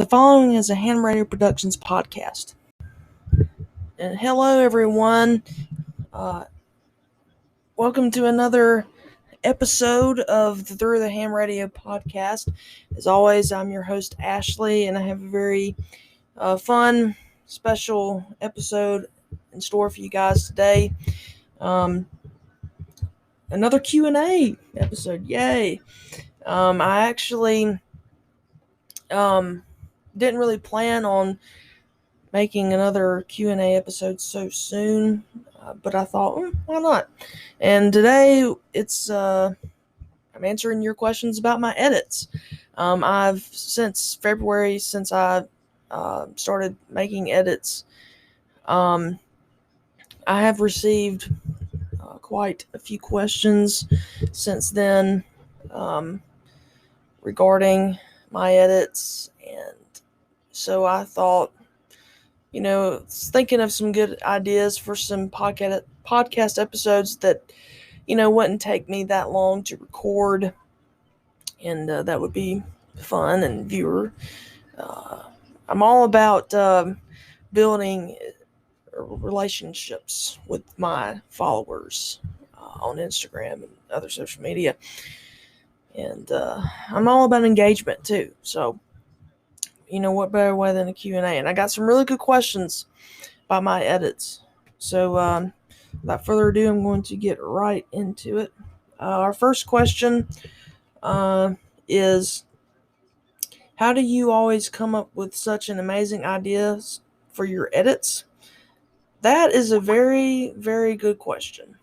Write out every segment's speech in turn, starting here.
The following is a Ham Radio Productions podcast. And hello, everyone. Welcome to another episode of the Through the Ham Radio podcast. As always, I'm your host, Ashley, and I have a very fun, special episode in store for you guys today. Another Q&A episode. Yay! I actually didn't really plan on making another Q&A episode so soon, but I thought, why not? And today I'm answering your questions about my edits. I've since February, since I started making edits, I have received quite a few questions since then regarding my edits, and so I thought, thinking of some good ideas for some podcast episodes that, wouldn't take me that long to record, and that would be fun and viewer. I'm all about building relationships with my followers on Instagram and other social media, and I'm all about engagement too. So, what better way than a Q&A? And I got some really good questions about my edits. So, without further ado, I'm going to get right into it. Our first question is, how do you always come up with such an amazing ideas for your edits? That is a very, very good question.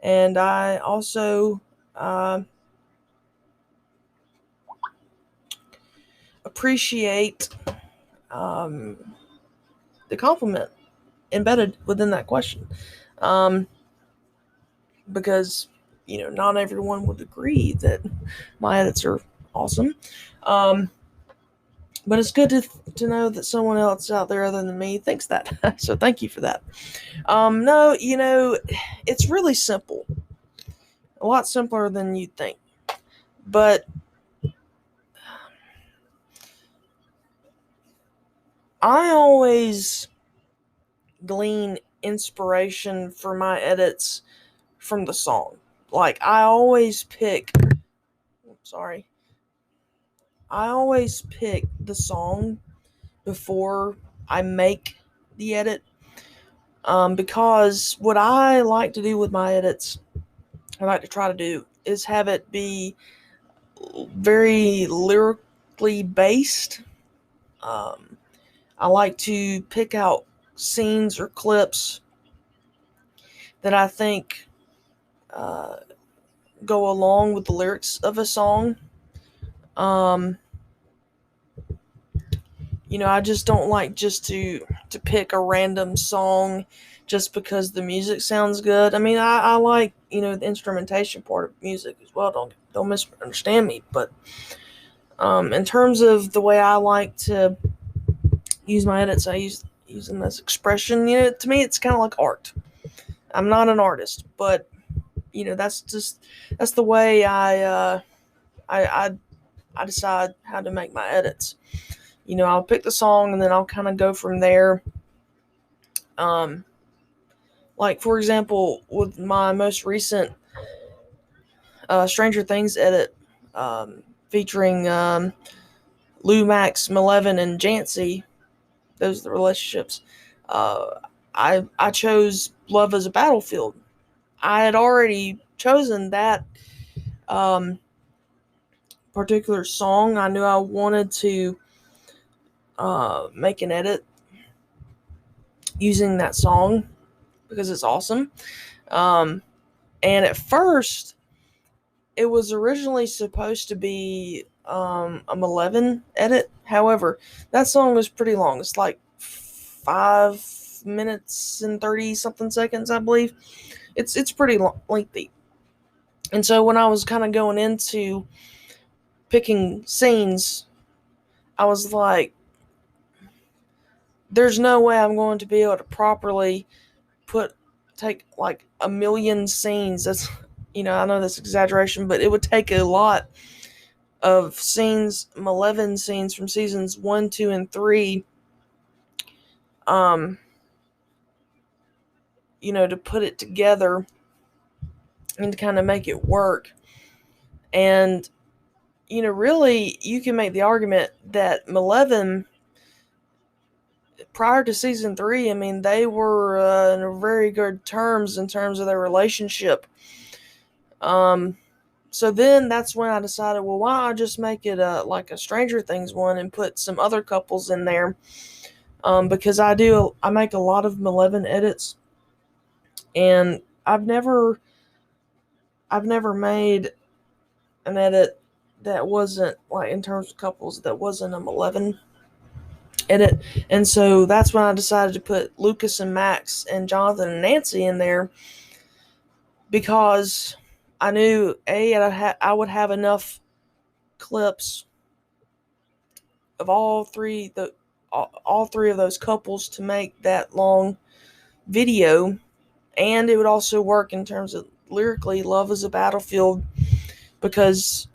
And I also appreciate the compliment embedded within that question, because not everyone would agree that my edits are awesome, but it's good to know that someone else out there other than me thinks that. So thank you for that. No, it's really simple, a lot simpler than you'd think, but I always glean inspiration for my edits from the song. Like, I always pick the song before I make the edit, because what I like to do with my edits, I like to try to do, is have it be very lyrically based. I like to pick out scenes or clips that I think go along with the lyrics of a song. I just don't like just to pick a random song just because the music sounds good. I mean, I like, the instrumentation part of music as well. Don't misunderstand me. But in terms of the way I like to use my edits, I use them as expression. To me, it's kind of like art. I'm not an artist, but that's the way I decide how to make my edits. I'll pick the song and then I'll kind of go from there. Like, for example, with my most recent Stranger Things edit, featuring Lou, Max, Maleven, and Jancy. Those are the relationships. I chose Love as a Battlefield. I had already chosen that particular song. I knew I wanted to make an edit using that song because it's awesome. And at first, it was originally supposed to be a Maleven edit. However, that song was pretty long. It's like 5 minutes and 30 something seconds, I believe. It's pretty lengthy. And so when I was kind of going into picking scenes, I was like, there's no way I'm going to be able to properly take like a million scenes. That's, I know that's exaggeration, but it would take a lot of scenes, Malevolent scenes from seasons 1, 2, and 3, to put it together and to kind of make it work. And, really, you can make the argument that Malevolent, prior to season 3, I mean, they were in very good terms in terms of their relationship. So then that's when I decided, well, why don't I just make it like a Stranger Things one and put some other couples in there? Because I make a lot of Malevolent edits, and I've never made an edit that wasn't, like, in terms of couples, that wasn't a Malevolent edit. And so that's when I decided to put Lucas and Max and Jonathan and Nancy in there, because I knew I would have enough clips of all three of those couples to make that long video, and it would also work in terms of lyrically. Love is a Battlefield, because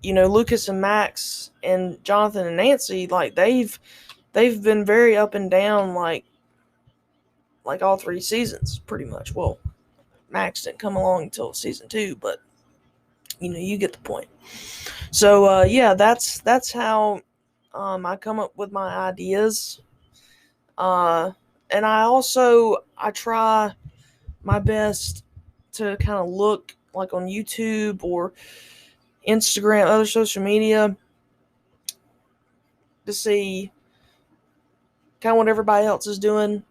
Lucas and Max and Jonathan and Nancy, like, they've been very up and down, like all 3 seasons pretty much. Well, Max didn't come along until season 2, but you get the point. So yeah, that's how I come up with my ideas. And I try my best to kind of look, like, on YouTube or Instagram, other social media, to see kind of what everybody else is doing,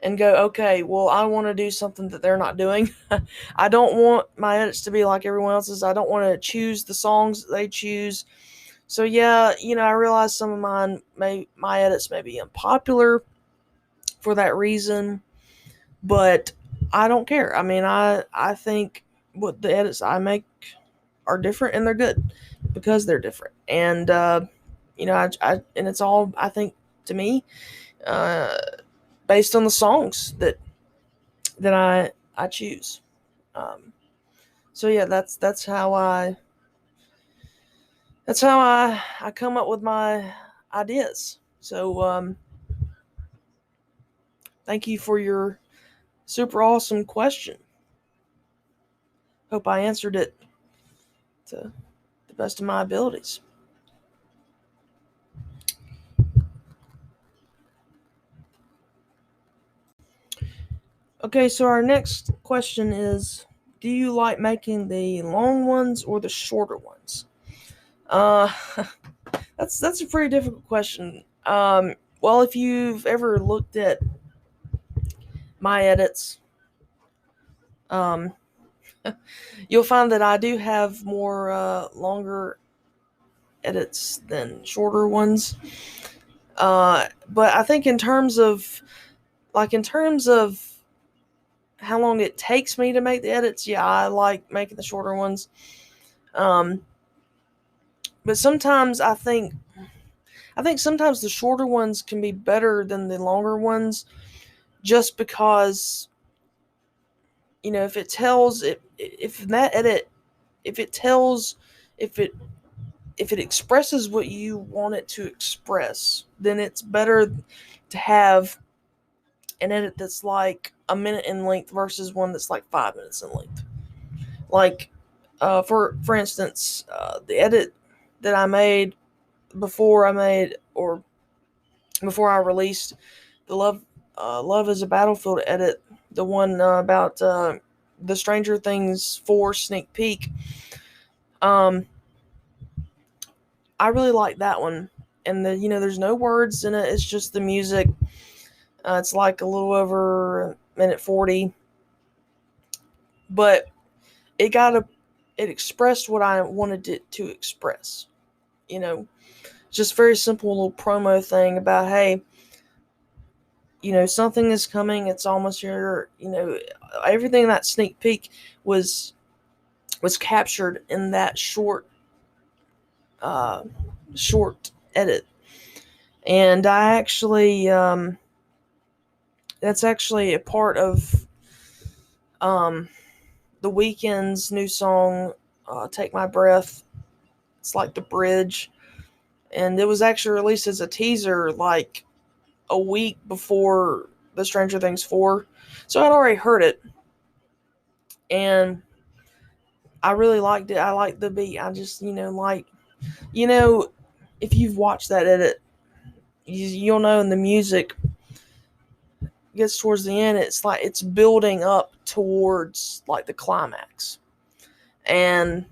and go, okay, well, I want to do something that they're not doing. I don't want my edits to be like everyone else's. I don't want to choose the songs that they choose. So yeah, I realize some of my edits may be unpopular for that reason, but I don't care. I mean, I think what the edits I make are different, and they're good because they're different. And I and it's all, I think, to me, based on the songs that I choose. So yeah, that's how I come up with my ideas. So thank you for your super awesome question. Hope I answered it to the best of my abilities. Okay, so our next question is, do you like making the long ones or the shorter ones? Uh, that's a pretty difficult question. Well, if you've ever looked at my edits, you'll find that I do have more longer edits than shorter ones. But I think in terms of how long it takes me to make the edits, yeah, I like making the shorter ones. But sometimes I think sometimes the shorter ones can be better than the longer ones, just because if it tells it if that edit if it tells if it expresses what you want it to express, then it's better to have an edit that's like a minute in length versus one that's like 5 minutes in length. Like, for instance, the edit that I made before I released the Love is a Battlefield edit, the one about the Stranger Things 4 sneak peek. I really like that one, and there's no words in it. It's just the music. It's like a little over a minute 40, but it expressed what I wanted it to express. Just very simple little promo thing about, hey, something is coming. It's almost here. Everything in that sneak peek was captured in that short edit. And I actually, that's actually a part of The Weeknd's new song, Take My Breath. It's like the bridge. And it was actually released as a teaser like a week before the Stranger Things 4. So I'd already heard it. And I really liked it. I liked the beat. I just, if you've watched that edit, you'll know in the music gets towards the end, it's like it's building up towards like the climax. And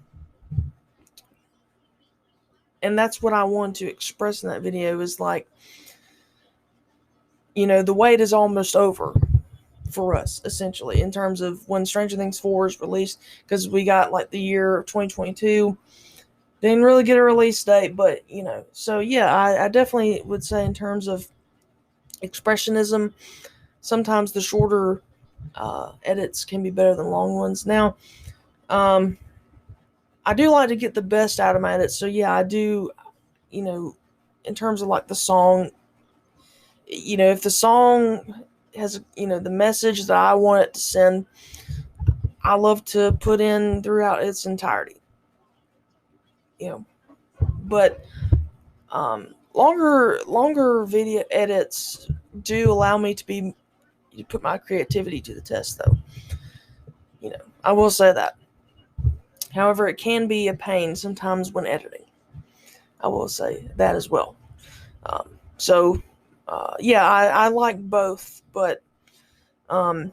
that's what I wanted to express in that video is like, the wait is almost over for us, essentially, in terms of when Stranger Things 4 is released, because we got like the year of 2022. Didn't really get a release date, but so yeah, I definitely would say in terms of expressionism, sometimes the shorter edits can be better than long ones. Now, I do like to get the best out of my edits, so yeah, I do, in terms of like the song, if the song has, the message that I want it to send, I love to put in throughout its entirety. But longer video edits do allow me to put my creativity to the test, though. I will say that. However, it can be a pain sometimes when editing. I will say that as well. Yeah, I like both, but I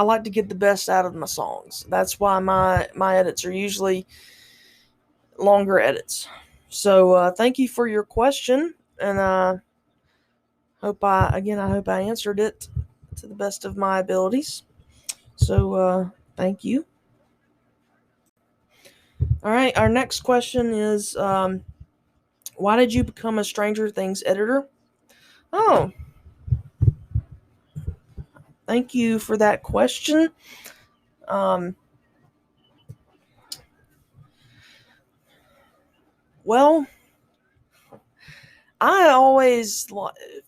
like to get the best out of my songs. That's why my edits are usually longer edits. So thank you for your question, and I hope I answered it to the best of my abilities. So thank you. All right, our next question is, why did you become a Stranger Things editor? Oh, thank you for that question. Well,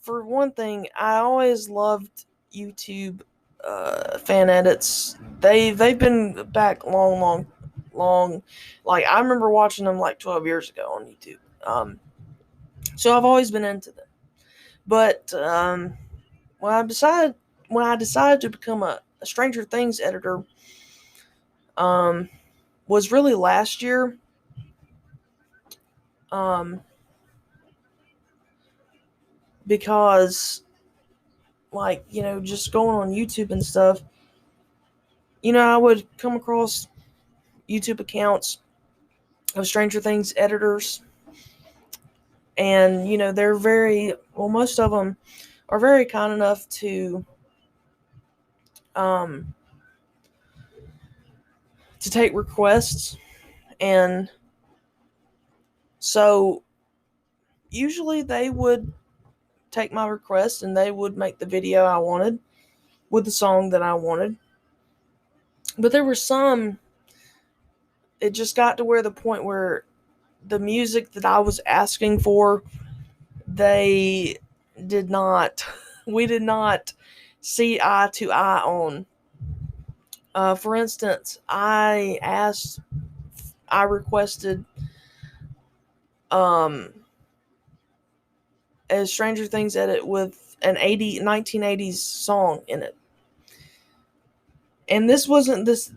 for one thing, I always loved YouTube fan edits. They've been back long. Like I remember watching them like 12 years ago on YouTube. So I've always been into them. But when I decided to become a Stranger Things editor, was really last year. Because just going on YouTube and stuff, I would come across YouTube accounts of Stranger Things editors, and they're most of them are very kind enough to take requests, and so usually they would take my request and they would make the video I wanted with the song that I wanted. But there were some, it just got to where the point where the music that I was asking for, we did not see eye to eye on. For instance, I requested a Stranger Things edit with an 1980s song in it. And this wasn't this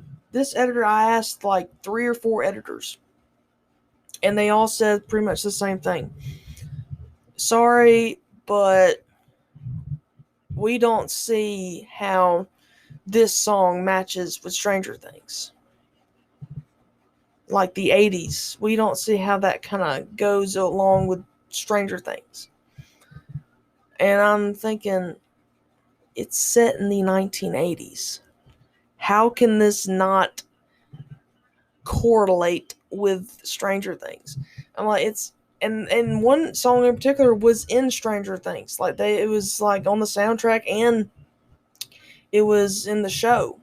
editor. I asked like 3 or 4 editors, and they all said pretty much the same thing. Sorry, but we don't see how this song matches with Stranger Things. Like the 80s. We don't see how that kind of goes along with Stranger Things. And I'm thinking, it's set in the 1980s. How can this not correlate with Stranger Things? I'm like, it's, and one song in particular was in Stranger Things. Like it was like on the soundtrack and it was in the show.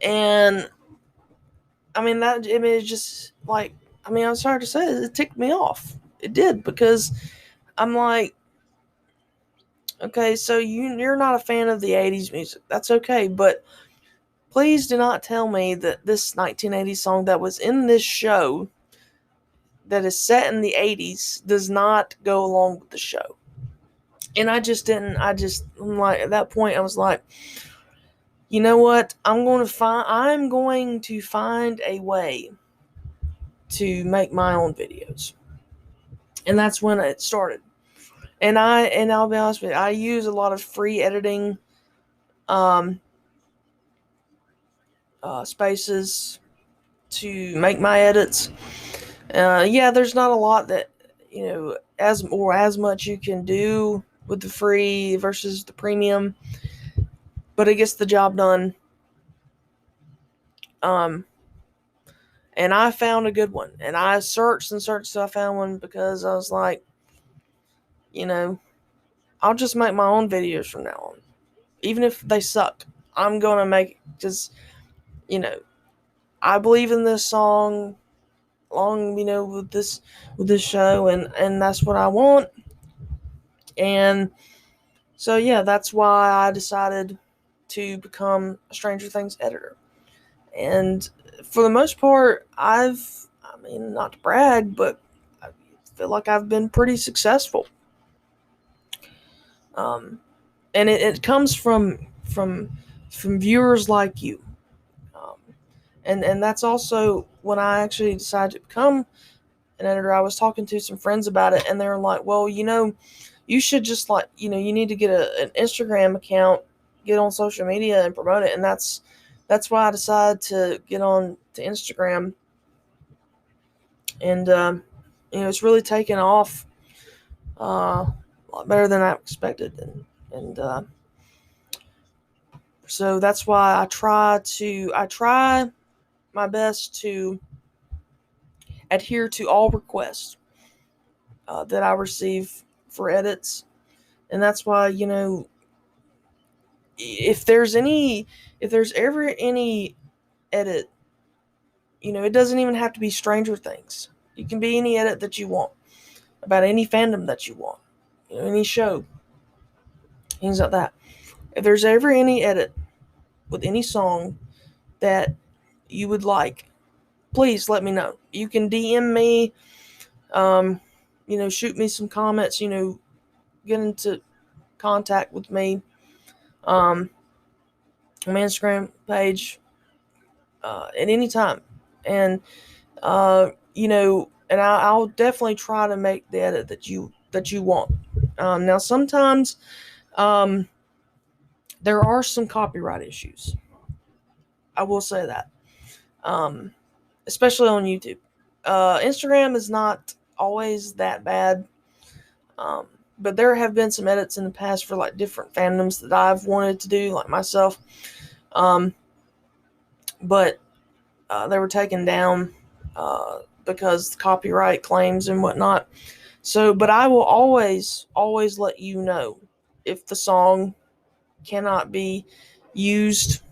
And it's just like, I'm sorry to say it ticked me off. It did, because I'm like, okay, so you're not a fan of the 80s music. That's okay, but please do not tell me that this 1980s song that was in this show that is set in the 80s does not go along with the show. And I just didn't. I'm like, at that point, I was like, you know what? I'm going to find a way to make my own videos. And that's when it started. And I'll be honest with you, I use a lot of free editing spaces to make my edits. There's not a lot that, as much you can do with the free versus the premium, but it gets the job done. And I found a good one, and I searched and searched till I found one, because I was like, I'll just make my own videos from now on, even if they suck. I'm gonna make, just, I believe in this song, with this show, and that's what I want. And so that's why I decided to become a Stranger Things editor. And for the most part, not to brag, but I feel like I've been pretty successful. And it comes from viewers like you. And that's also when I actually decided to become an editor. I was talking to some friends about it, and they were like, well, you should just, you need to get an Instagram account, get on social media and promote it. And that's why I decided to get on to Instagram. And it's really taken off a lot better than I expected. And so that's why I try my best to adhere to all requests that I receive for edits. And that's why, if there's ever any edit, it doesn't even have to be Stranger Things. It can be any edit that you want, about any fandom that you want, any show, things like that. If there's ever any edit with any song that you would like, please let me know. You can DM me, shoot me some comments, get into contact with me on my Instagram page at any time. And and I'll definitely try to make the edit that you want. Now sometimes there are some copyright issues. I will say that, especially on YouTube. Instagram is not always that bad, but there have been some edits in the past for different fandoms that I've wanted to do, like myself, but they were taken down because copyright claims and whatnot. So, but I will always let you know if the song cannot be used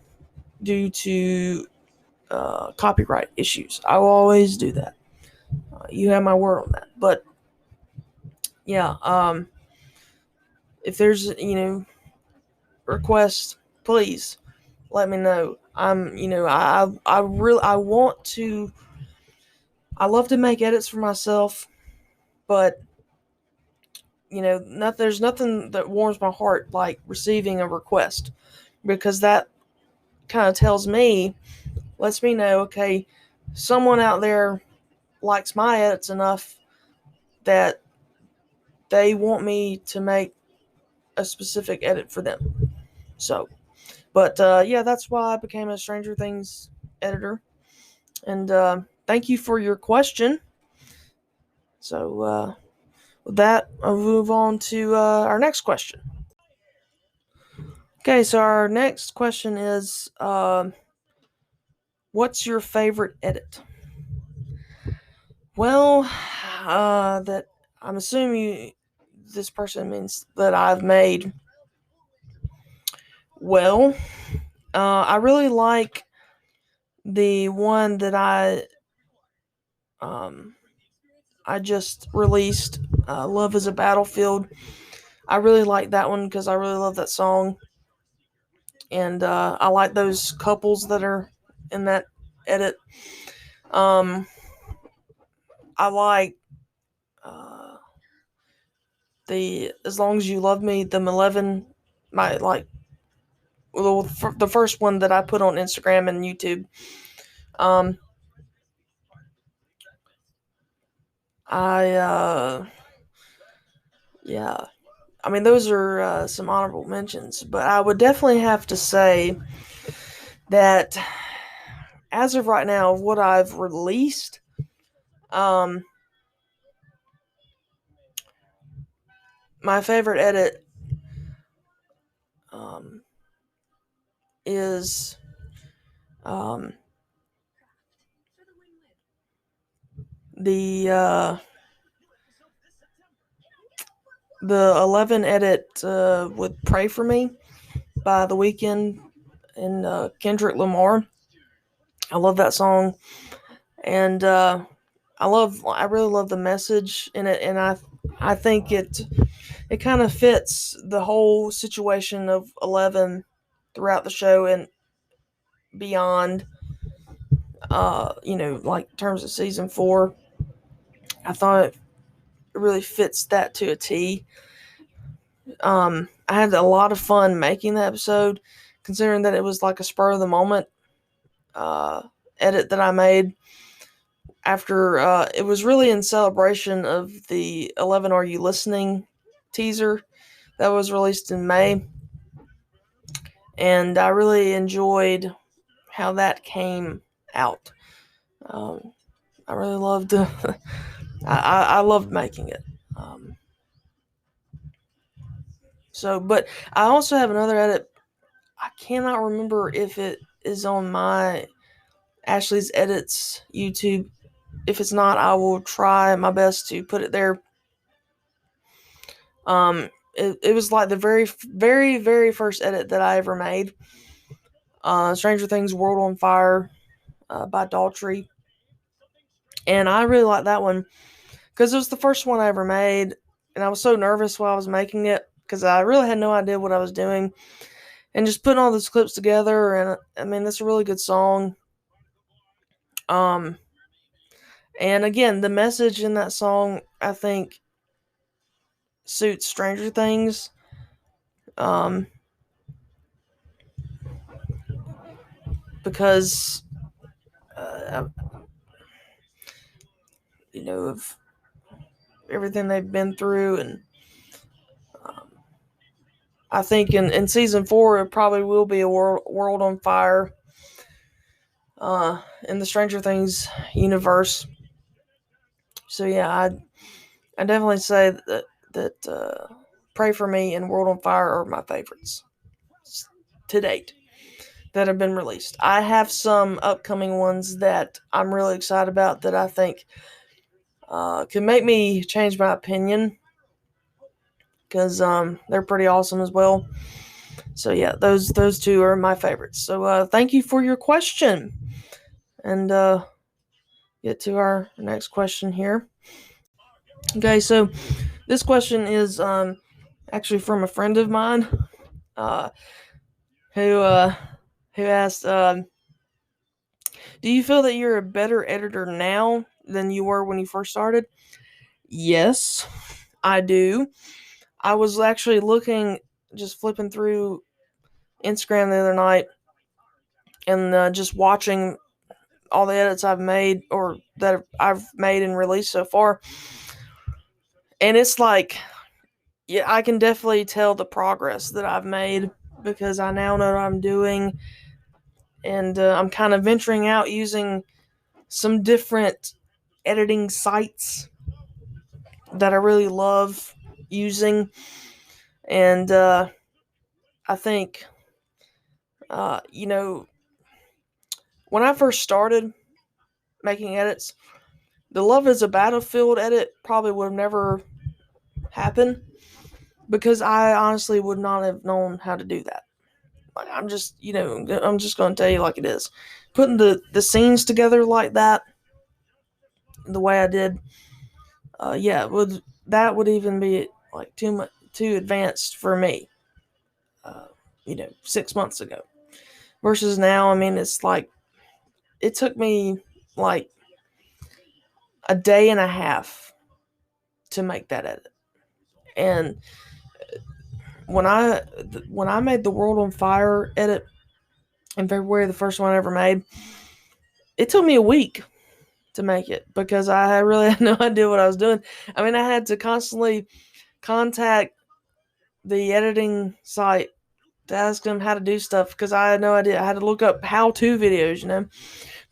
due to copyright issues. I will always do that. You have my word on that. But if there's requests, please let me know. I love to make edits for myself, but there's nothing that warms my heart like receiving a request, because that kind of lets me know, okay, someone out there likes my edits enough that they want me to make a specific edit for them. So, but that's why I became a Stranger Things editor. And thank you for your question. So with that, I'll move on to our next question. Okay, so our next question is, what's your favorite edit? Well, that I'm assuming this person means that I've made. Well, I really like the one that I just released, Love is a Battlefield. I really like that one because I really love that song. and I like those couples that are in that edit. Um, I like the As Long as You Love Me, the 11, my like the first one that I put on Instagram and YouTube. Um, I yeah, I mean those are some honorable mentions, but I would definitely have to say that as of right now, what I've released, um, my favorite edit um, is um, the uh, the 11 edit with "Pray for Me" by The Weeknd and Kendrick Lamar. I love that song, and I really love the message in it, and I think it kind of fits the whole situation of 11 throughout the show and beyond. Like in terms of season 4, I thought it really fits that to a T. I had a lot of fun making the episode, considering that it was like a spur of the moment uh, edit that I made after it was really in celebration of the 11 Are You Listening teaser that was released in May. And I really enjoyed how that came out. Um, I really loved I loved making it. Um, but I also have another edit. I cannot remember if it is on my Ashley's Edits YouTube. If it's not, I will try my best to put it there. It was like the very, very, very first edit that I ever made. Stranger Things World on Fire by Daltrey. And I really like that one because it was the first one I ever made. And I was so nervous while I was making it because I really had no idea what I was doing. And just putting all those clips together. And I mean, that's a really good song. Um, and again, the message in that song, I think, suits Stranger Things. Um, because, uh, of everything they've been through. And um, I think in season 4, it probably will be a world on fire in the Stranger Things universe. So, yeah, I definitely say that Pray for Me and World on Fire are my favorites to date that have been released. I have some upcoming ones that I'm really excited about that I think could make me change my opinion because they're pretty awesome as well. So yeah, those two are my favorites. So thank you for your question, and get to our next question here. Okay, so this question is actually from a friend of mine uh, who uh, who asked, "Do you feel that you're a better editor now than you were when you first started?" Yes, I do. I was actually just flipping through Instagram the other night, and just watching all the edits I've made or that I've made and released so far. And it's like, yeah, I can definitely tell the progress that I've made because I now know what I'm doing. And I'm kind of venturing out using some different editing sites that I really love using. And I think, uh, you know, when I first started making edits, the Love is a Battlefield edit probably would have never happened because I honestly would not have known how to do that. Like, I'm just going to tell you like it is. Putting the scenes together like that, the way I did, yeah, that would even be like too advanced for me. 6 months ago. Versus now, I mean, it's like it took me like a day and a half to make that edit. And when I made the World on Fire edit in February, the first one I ever made, it took me a week to make it because I really had no idea what I was doing. I mean, I had to constantly contact the editing site to ask them how to do stuff because I had no idea. I had to look up how-to videos.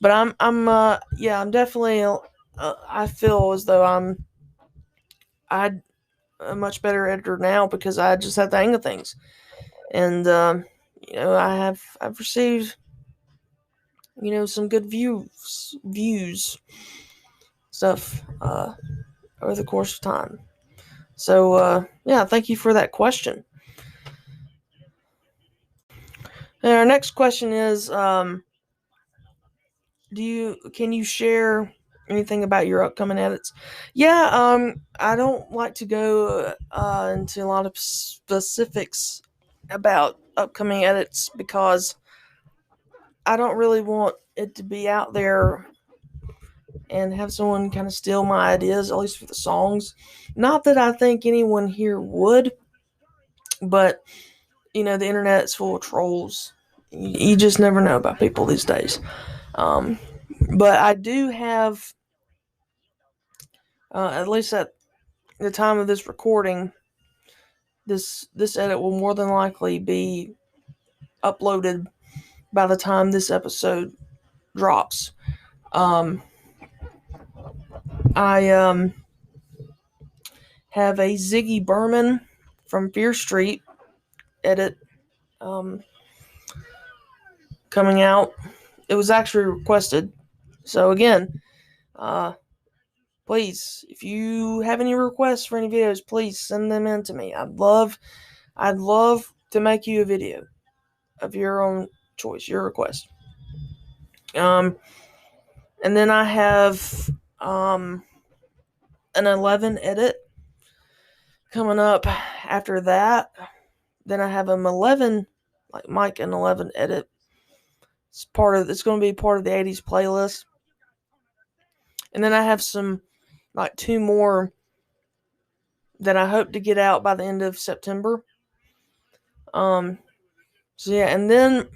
But I'm definitely. I feel as though I'm a much better editor now because I just have the hang of things, and I've received some good views stuff over the course of time. So thank you for that question. And our next question is, can you share anything about your upcoming edits? Yeah, I don't like to go into a lot of specifics about upcoming edits because I don't really want it to be out there and have someone kind of steal my ideas, at least for the songs. Not that I think anyone here would, but the internet's full of trolls. You just never know about people these days. But I do have, at least at the time of this recording, this edit will more than likely be uploaded by the time this episode drops. I have a Ziggy Berman from Fear Street edit coming out. It was actually requested. So again, please, if you have any requests for any videos, please send them in to me. I'd love to make you a video of your own choice, your request. And then I have an 11 edit coming up after that. Then I have an 11, like Mike and 11 edit. It's going to be part of the 80s playlist. And then I have like 2 more that I hope to get out by the end of September. So yeah, and then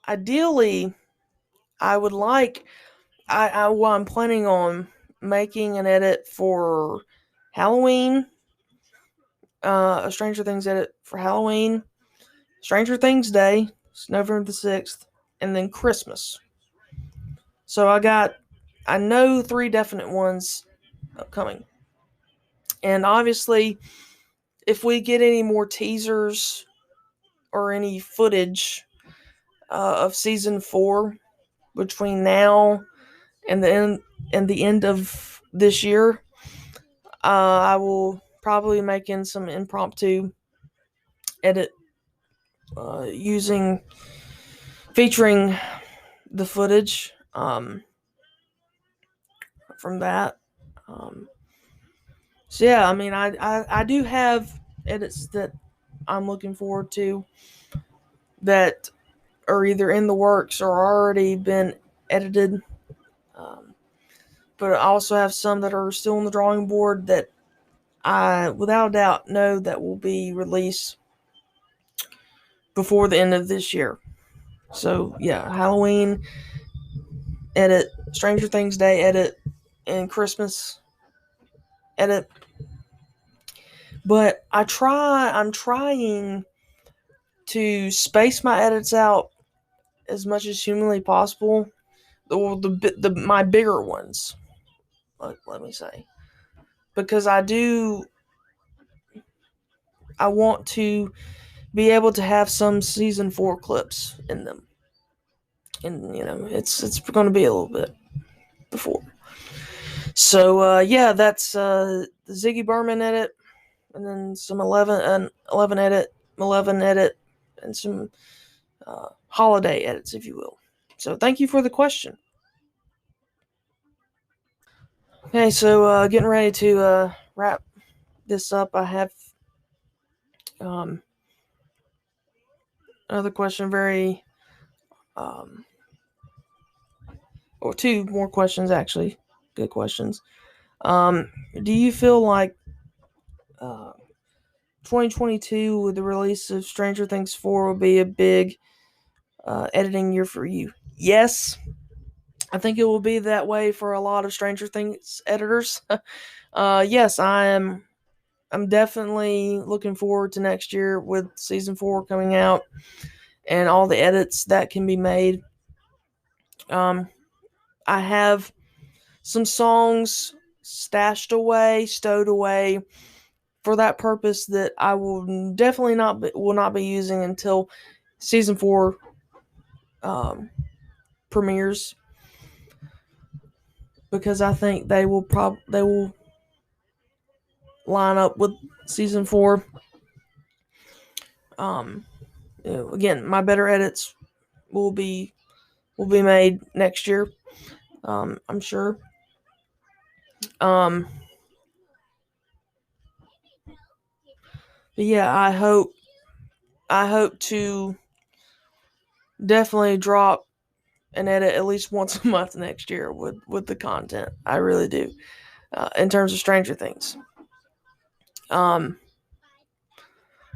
ideally I would like I'm planning on making an edit for Halloween, a Stranger Things edit for Halloween, Stranger Things Day, it's November the 6th, and then Christmas. So I know 3 definite ones upcoming. And obviously, if we get any more teasers or any footage of season 4 between now and the end of this year, I will probably make in some impromptu edit featuring the footage from that. So yeah, I mean, I do have edits that I'm looking forward to that are either in the works or already been edited. But I also have some that are still on the drawing board that I, without a doubt, know that will be released before the end of this year. So yeah, Halloween edit, Stranger Things Day edit, and Christmas edit. But I'm trying to space my edits out as much as humanly possible. My bigger ones, let me say, because I want to be able to have some season 4 clips in them, and it's going to be a little bit before. So yeah, that's the Ziggy Berman edit, and then some 11 edit, and some holiday edits, if you will. So thank you for the question. Okay, so getting ready to wrap this up, I have another question, or two more questions actually. Good questions. Do you feel like 2022 with the release of Stranger Things 4 will be a big editing year for you? Yes, I think it will be that way for a lot of Stranger Things editors. Yes, I'm definitely looking forward to next year with season 4 coming out and all the edits that can be made. I have some songs stowed away for that purpose that I will definitely will not be using until season 4 premieres, because I think they will line up with season 4. Again, my better edits will be made next year. I'm sure. But yeah, I hope to definitely drop an edit at least once a month next year with the content. I really do. In terms of Stranger Things. But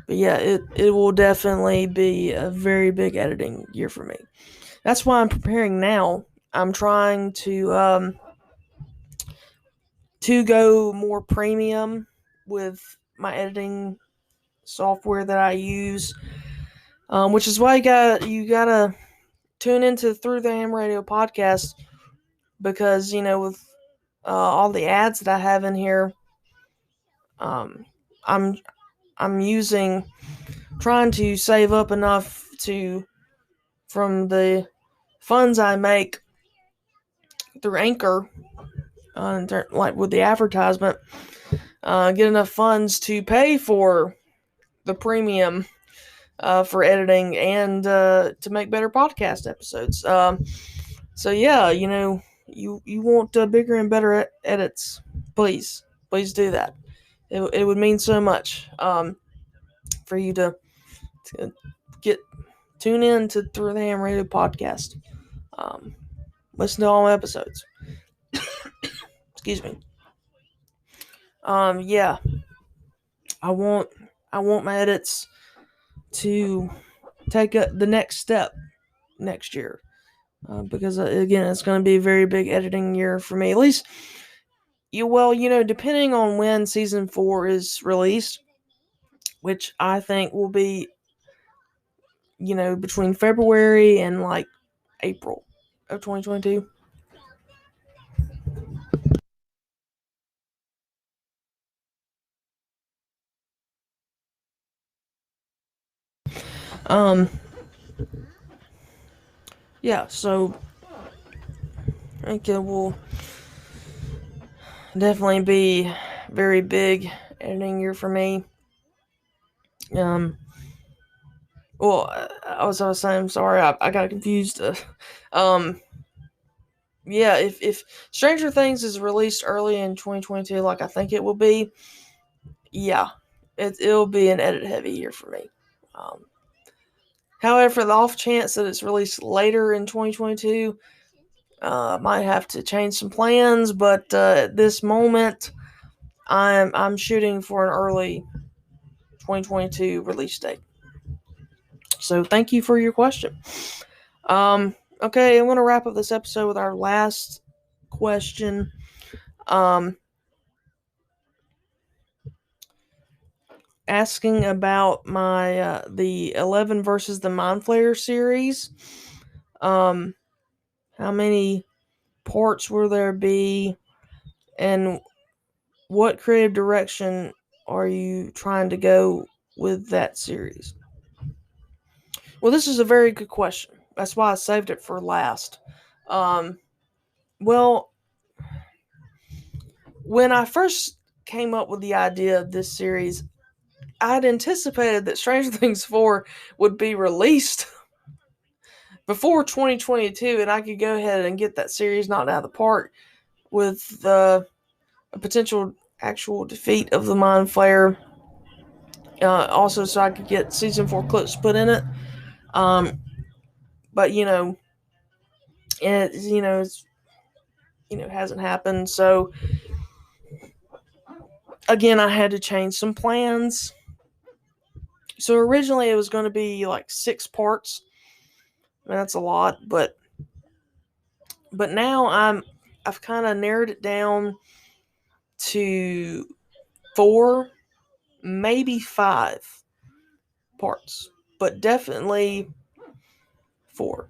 yeah, it will definitely be a very big editing year for me. That's why I'm preparing now. I'm trying to go more premium with my editing software that I use, which is why you gotta tune into Through the Ham Radio podcast, because with all the ads that I have in here, I'm trying to save up enough from the funds I make through Anchor, like with the advertisement, get enough funds to pay for the premium for editing and to make better podcast episodes. So yeah, you want bigger and better edits, please do that. It would mean so much for you to tune in to Through the Ham Radio podcast. Listen to all episodes. Excuse me. Yeah, I want my edits to take the next step next year, because again, it's going to be a very big editing year for me. At least, depending on when season 4 is released, which I think will be, between February and like April of 2022. Yeah, so I think it will definitely be very big editing year for me. Well, as I was saying, I'm sorry, I got confused. Yeah, if Stranger Things is released early in 2022, like I think it will be, yeah, it'll be an edit heavy year for me. However, for the off chance that it's released later in 2022, might have to change some plans. But at this moment, I'm shooting for an early 2022 release date. So thank you for your question. Okay, I'm going to wrap up this episode with our last question. Asking about my the 11 versus the Mind Flayer series. How many parts will there be, and what creative direction are you trying to go with that series? Well, this is a very good question. That's why I saved it for last. Well, when I first came up with the idea of this series, I had anticipated that Stranger Things 4 would be released before 2022, and I could go ahead and get that series knocked out of the park with a potential actual defeat of the Mind Flayer. Also, so I could get season 4 clips put in it. But it hasn't happened. So again, I had to change some plans. So originally it was going to be like 6 parts. I mean, that's a lot, but now I've kind of narrowed it down to 4, maybe 5 parts, but definitely 4.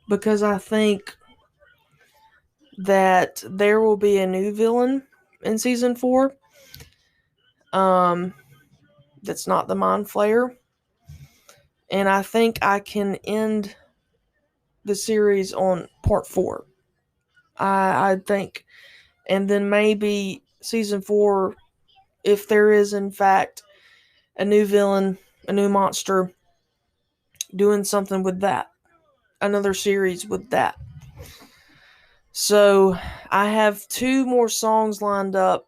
Because I think that there will be a new villain in season 4. That's not the Mind Flayer. And I think I can end the series on part 4. I think. And then maybe season 4, if there is in fact a new villain, a new monster, doing something with that. Another series with that. So I have 2 more songs lined up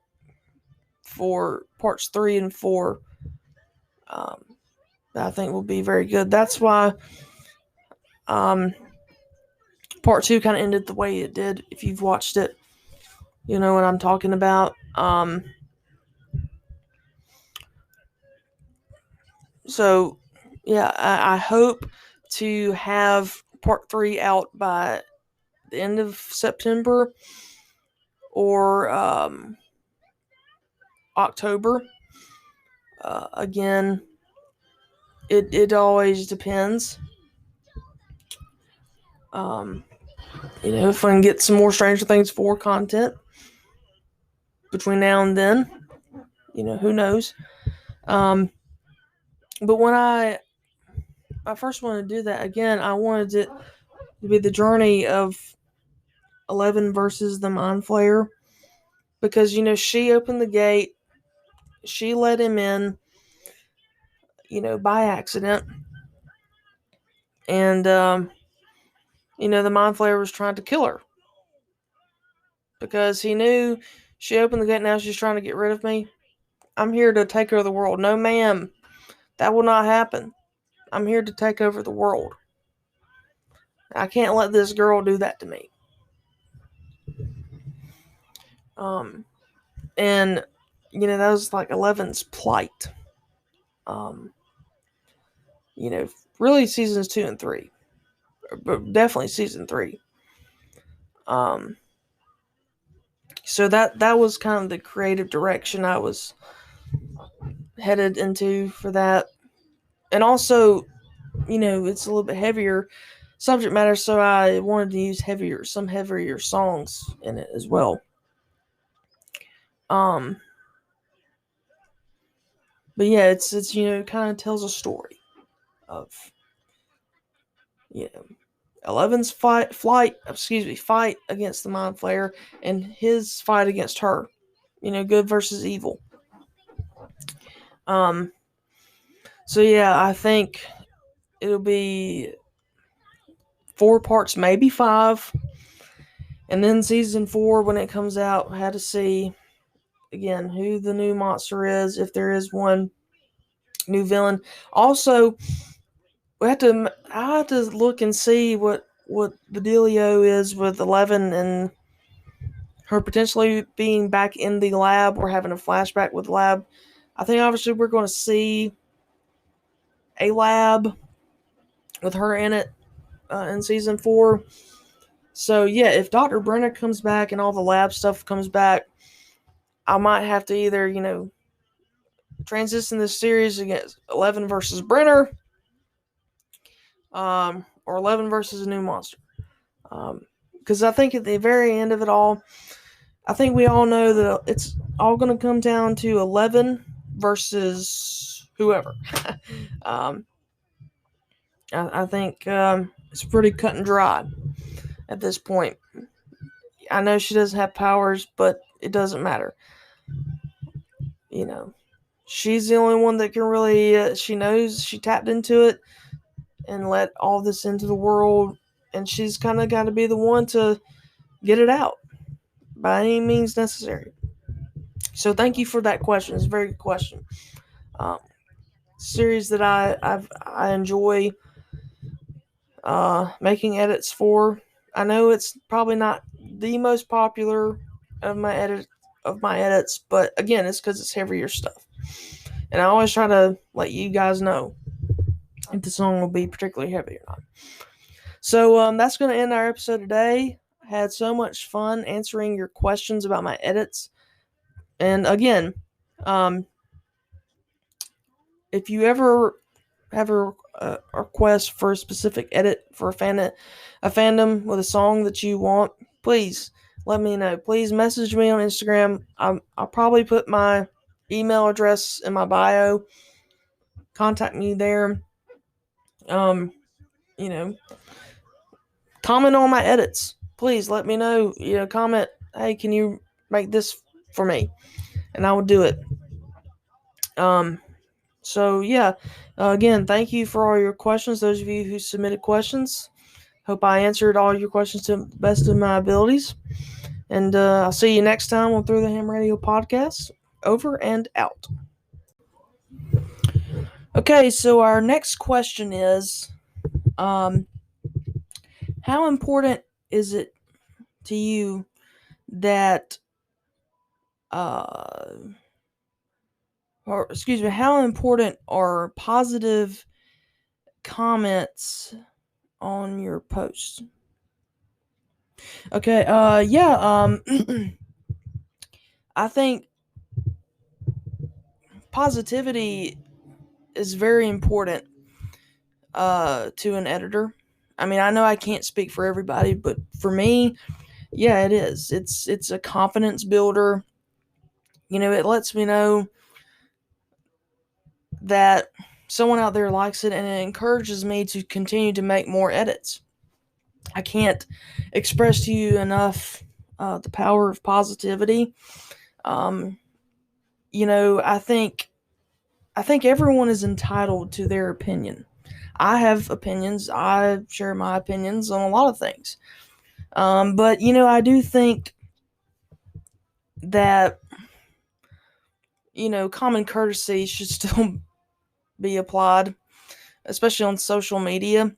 for parts 3 and 4 that I think will be very good. That's why part 2 kind of ended the way it did. If you've watched it, you know what I'm talking about. So yeah, I hope to have part 3 out by the end of September or October. Again, it always depends. If I can get some more Stranger Things 4 content between now and then, who knows. But when I first wanted to do that, again, I wanted it to be the journey of 11 versus the Mind Flayer. Because, she opened the gate. She let him in, by accident. And, the Mind Flayer was trying to kill her. Because he knew she opened the gate, now she's trying to get rid of me. I'm here to take over the world. No, ma'am. That will not happen. I'm here to take over the world. I can't let this girl do that to me. And, that was like 11's plight. Really seasons 2 and 3. But definitely season 3. So that was kind of the creative direction I was headed into for that. And also, it's a little bit heavier subject matter, so I wanted to use some heavier songs in it as well. But yeah, it's it kind of tells a story of 11's fight against the Mind Flayer and his fight against her. Good versus evil. So yeah, I think it'll be 4 parts, maybe 5. And then season 4, when it comes out, I had to see again who the new monster is, if there is one, new villain. Also, I have to look and see what the dealio is with 11 and her potentially being back in the lab or having a flashback with the lab. I think obviously we're going to see a lab with her in it in season 4. So yeah, if Dr. Brenner comes back and all the lab stuff comes back, I might have to either, transition this series against 11 versus Brenner, or 11 versus a new monster. Because I think at the very end of it all, I think we all know that it's all going to come down to 11 versus whoever. I think it's pretty cut and dry at this point. I know she doesn't have powers, but it doesn't matter. She's the only one that can really, she knows she tapped into it and let all this into the world, and she's kind of got to be the one to get it out. by any means necessary. So thank you for that question. It's a very good question. Um, Series that I enjoy making edits for. I know it's probably not the most popular of my edits, but again, it's because it's heavier stuff, and I always try to let you guys know if the song will be particularly heavy or not. So that's going to end our episode today. I had so much fun answering your questions about my edits, and again, um, if you ever have a request for a specific edit for a fandom with a song that you want, please let me know. Please message me on Instagram. I'll probably put my email address in my bio. Contact me there. Um, you know, comment on my edits. Please let me know. Comment. Hey, can you make this for me? And I will do it. Um, So yeah, again, thank you for all your questions. Those of you who submitted questions, hope I answered all your questions to the best of my abilities. And I'll see you next time on Through the Ham Radio podcast. Over and out. Okay, so our next question is, um, how important is it to you that, uh, or excuse me, how important are positive comments on your posts? Okay, yeah, I think positivity is very important to an editor. I mean, I know I can't speak for everybody, but for me, yeah, it is. It's a confidence builder. It lets me know that someone out there likes it, and it encourages me to continue to make more edits. I can't express to you enough the power of positivity. Um, I think everyone is entitled to their opinion. I have opinions. I share my opinions on a lot of things. But I do think that common courtesy should still be applied, especially on social media,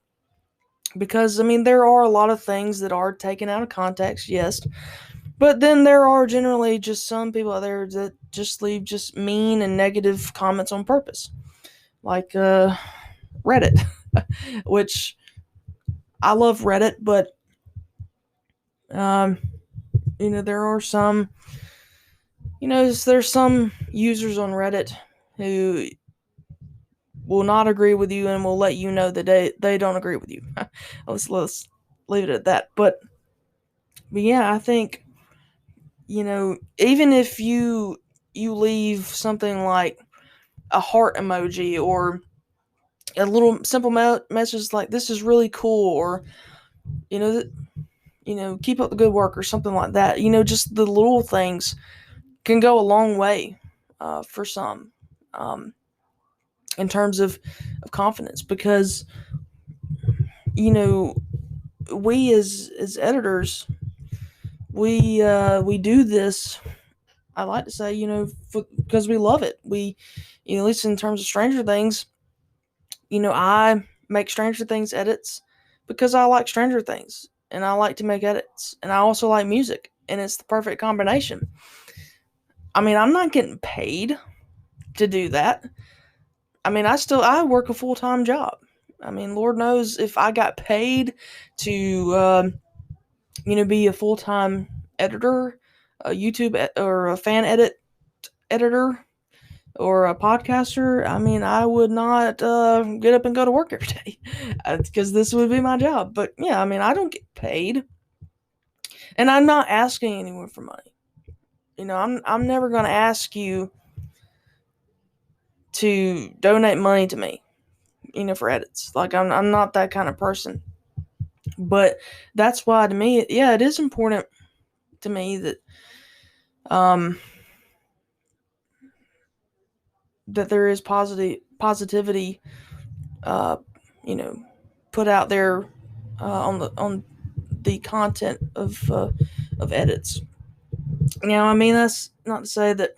because I mean there are a lot of things that are taken out of context, yes, but then there are generally just some people out there that just leave just mean and negative comments on purpose, like Reddit, which I love Reddit, but um, there are some, there's some users on Reddit who will not agree with you and will let you know that they don't agree with you. let's leave it at that. But yeah, I think even if you leave something like a heart emoji or a little simple message like "this is really cool" or you know keep up the good work or something like that. Just the little things can go a long way for some, in terms of confidence, because we as editors, we do this. I like to say, because we love it. We, at least in terms of Stranger Things, I make Stranger Things edits because I like Stranger Things and I like to make edits, and I also like music, and it's the perfect combination. I mean, I'm not getting paid to do that. I mean, I work a full-time job. I mean, Lord knows if I got paid to be a full-time editor, a YouTube or a fan editor, or a podcaster, I mean, I would not get up and go to work every day because this would be my job. But yeah, I mean, I don't get paid, and I'm not asking anyone for money. I'm never going to ask you to donate money to me, for edits. Like I'm not that kind of person. But that's why, to me, yeah, it is important to me that um that there is positivity uh you know put out there on the content of edits. I mean, that's not to say that,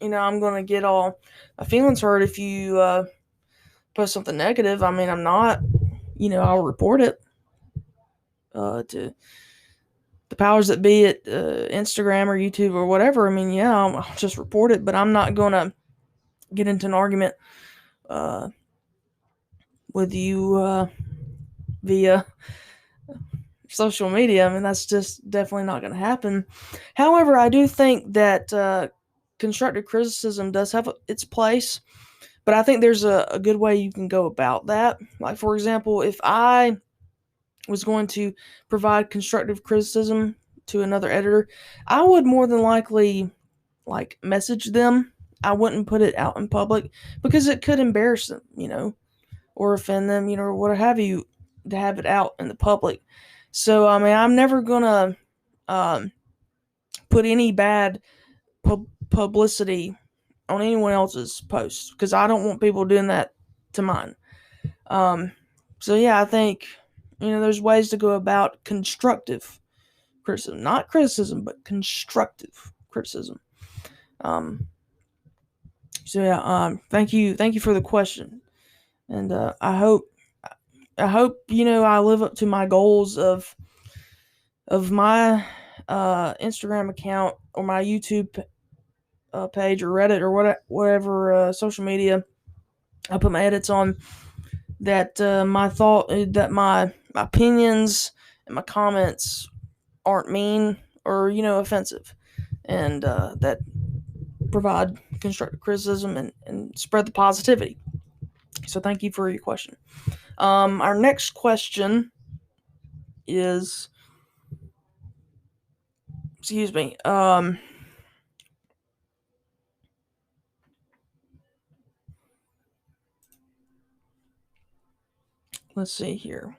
I'm going to get all my feelings hurt if you post something negative. I mean, I'm not. I'll report it to the powers that be at Instagram or YouTube or whatever. I mean, yeah, I'll just report it, but I'm not going to get into an argument uh, with you via social media. I mean, that's just definitely not going to happen. However, I do think that constructive criticism does have its place, but I think there's a good way you can go about that. Like, for example, if I was going to provide constructive criticism to another editor, I would more than likely like message them. I wouldn't put it out in public because it could embarrass them, or offend them, or what have you, to have it out in the public. So I mean, I'm never gonna um, put any bad publicity on anyone else's posts because I don't want people doing that to mine. Um, so yeah, I think there's ways to go about constructive criticism, not criticism, but constructive criticism. Um, so yeah, thank you for the question, and I hope I live up to my goals of my Instagram account or my YouTube page or Reddit or whatever social media I put my edits on. That my opinions and my comments aren't mean or offensive, and that provide constructive criticism and spread the positivity. So thank you for your question. Our next question is, excuse me. Let's see here.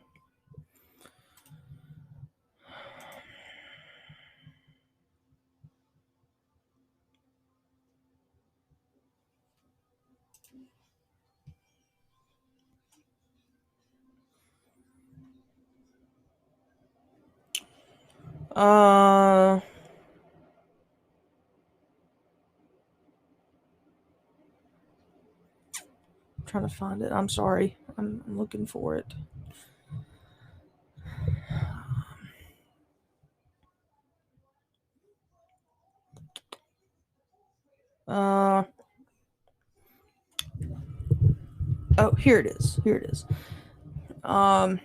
Uh, I'm trying to find it. I'm sorry. I'm looking for it. Uh, oh, here it is. Here it is. Um,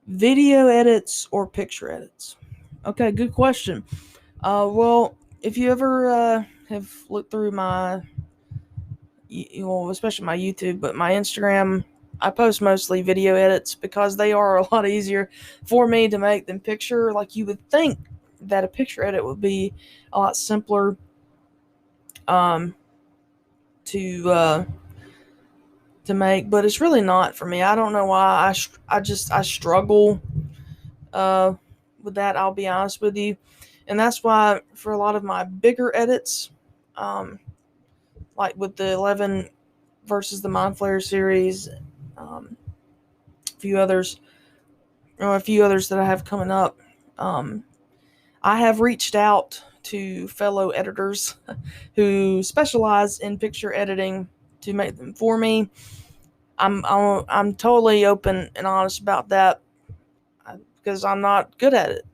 Video edits or picture edits? Okay, good question. Well, if you ever have looked through my, well, especially my YouTube, but my Instagram, I post mostly video edits because they are a lot easier for me to make than picture. Like, you would think that a picture edit would be a lot simpler um, to make, but it's really not for me. I don't know why. I struggle uh, with that. I'll be honest with you, and that's why for a lot of my bigger edits, um, like with the 11 versus the Mind Flayer series, um, a few others, or a few others that I have coming up, um, I have reached out to fellow editors who specialize in picture editing to make them for me. I'm totally open and honest about that because I'm not good at it.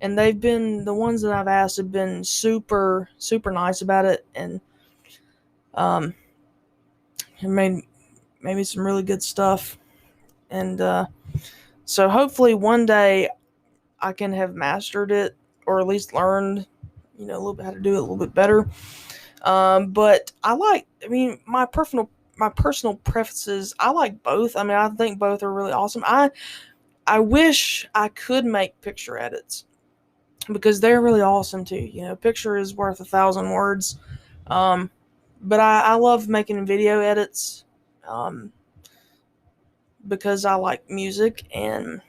And they've been the ones that I've asked have been super super nice about it, and um, have made maybe some really good stuff. And so hopefully one day I can have mastered it or at least learned, a little bit how to do it a little bit better. But I mean, my personal preferences. I like both. I mean, I think both are really awesome. I wish I could make picture edits because they're really awesome too. Picture is worth 1,000 words. Um, but I love making video edits because I like music, and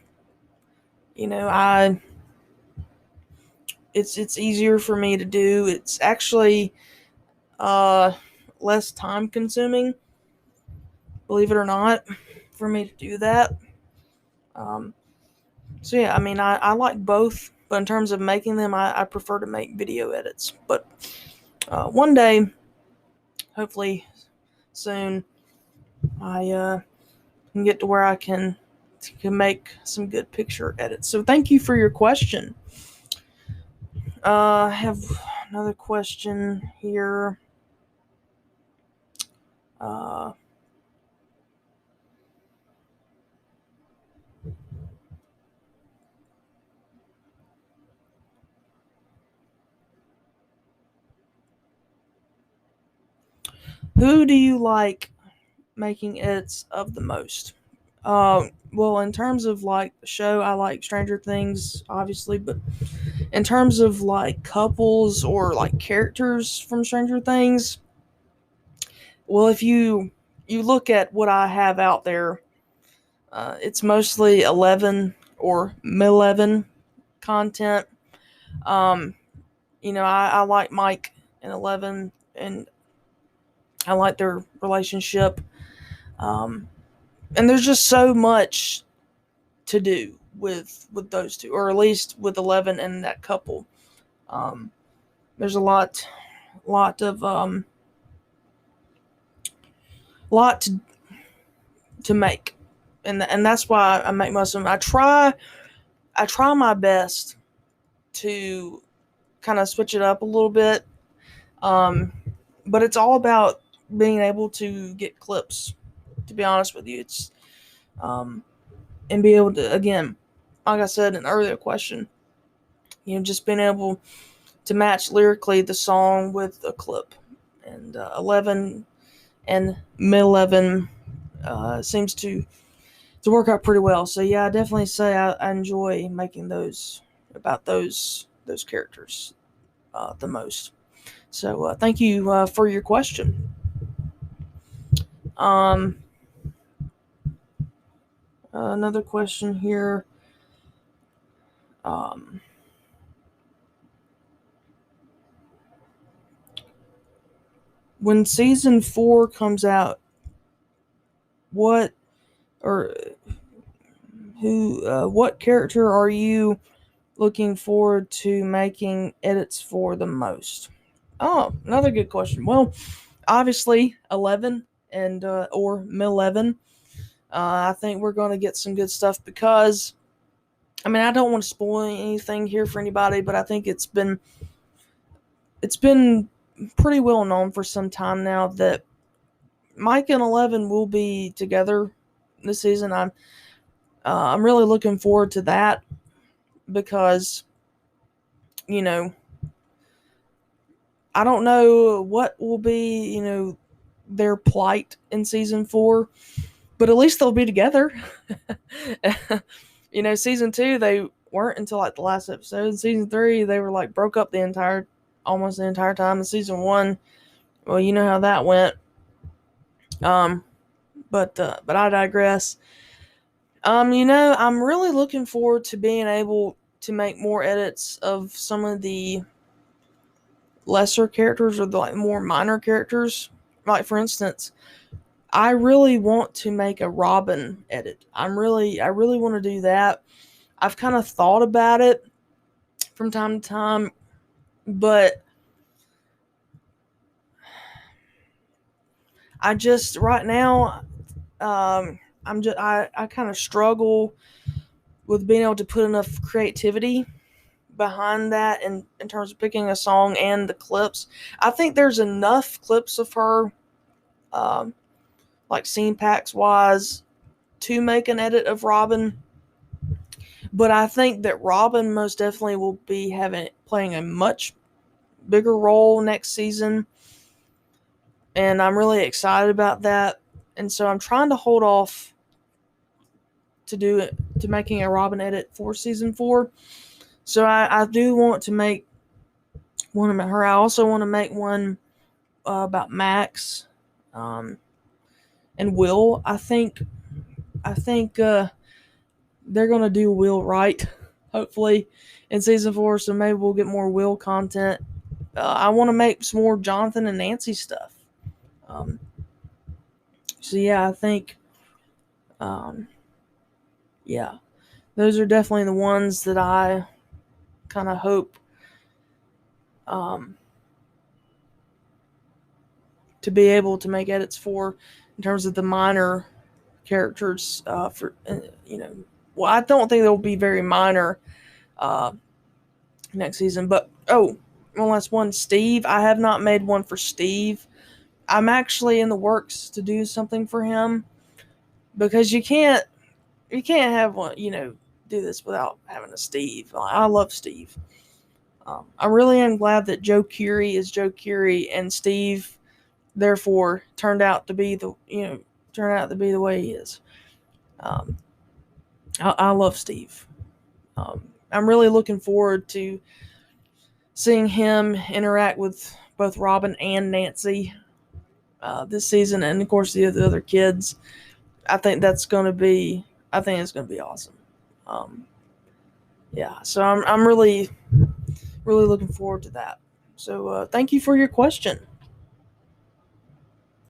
I it's easier for me to do. It's actually uh, less time consuming, believe it or not, for me to do that. Um, So yeah, I mean, I like both, but in terms of making them, I prefer to make video edits. But one day, hopefully soon, I can get to where I can make some good picture edits. So thank you for your question. I have another question here. Uh, who do you like making edits of the most? Well, in terms of like the show, I like Stranger Things, obviously, but in terms of like couples or like characters from Stranger Things, well, if you look at what I have out there, it's mostly 11 or 11 content. Um, I like Mike and 11, and I like their relationship. Um, and there's just so much to do with those two, or at least with 11 and that couple. Um, there's a lot of lot to make, and that's why I make most of them. I try my best to kind of switch it up a little bit, um, but it's all about being able to get clips. To be honest with you, it's and be able to, again, like I said in an earlier question, just being able to match lyrically the song with a clip, and 11 and mid 11 seems to work out pretty well. So yeah, I definitely say I enjoy making those about those characters the most. So thank you for your question. Um, Another question here. Um, when season 4 comes out, what or what character are you looking forward to making edits for the most? Oh, another good question. Well, obviously 11 and or 11. I think we're going to get some good stuff because I mean I don't want to spoil anything here for anybody, but I think it's been pretty well known for some time now that Mike and 11 will be together this season. I'm really looking forward to that because you know I don't know what will be their plight in season 4, but at least they'll be together. Season 2 they weren't until like the last episode. Season 3 they were like broke up almost the entire time. In season 1, well, you know how that went. Um, but I digress. I'm really looking forward to being able to make more edits of some of the lesser characters or the like more minor characters. Like for instance, I really want to make a Robin edit. I really want to do that. I've kind of thought about it from time to time, but I just right now, I kind of struggle with being able to put enough creativity behind that in terms of picking a song and the clips. I think there's enough clips of her, um, like scene packs wise, to make an edit of Robin. But I think that Robin most definitely will be playing a much bigger role next season, and I'm really excited about that. And so I'm trying to hold off to making a Robin edit for season 4. So I do want to make one about her. I also want to make one about Max, um, and Will. I think they're gonna do Will right, hopefully, in season 4. So maybe we'll get more Will content. I want to make some more Jonathan and Nancy stuff. Um, so yeah, I think, um, yeah. those are definitely the ones that I kind of hope to be able to make edits for, in terms of the minor characters. Well, I don't think they'll be very minor uh, next season. But one last one, Steve. I have not made one for Steve. I'm actually in the works to do something for him, because you can't have one, do this without having a Steve. I love Steve. I really am glad that Joe Keery is Joe Keery, and Steve therefore turned out to be the way he is. Um, I love Steve. I'm really looking forward to seeing him interact with both Robin and Nancy this season, and of course the other kids. I think that's going to be. I think it's going to be awesome. Um, yeah, so I'm really looking forward to that. So thank you for your question.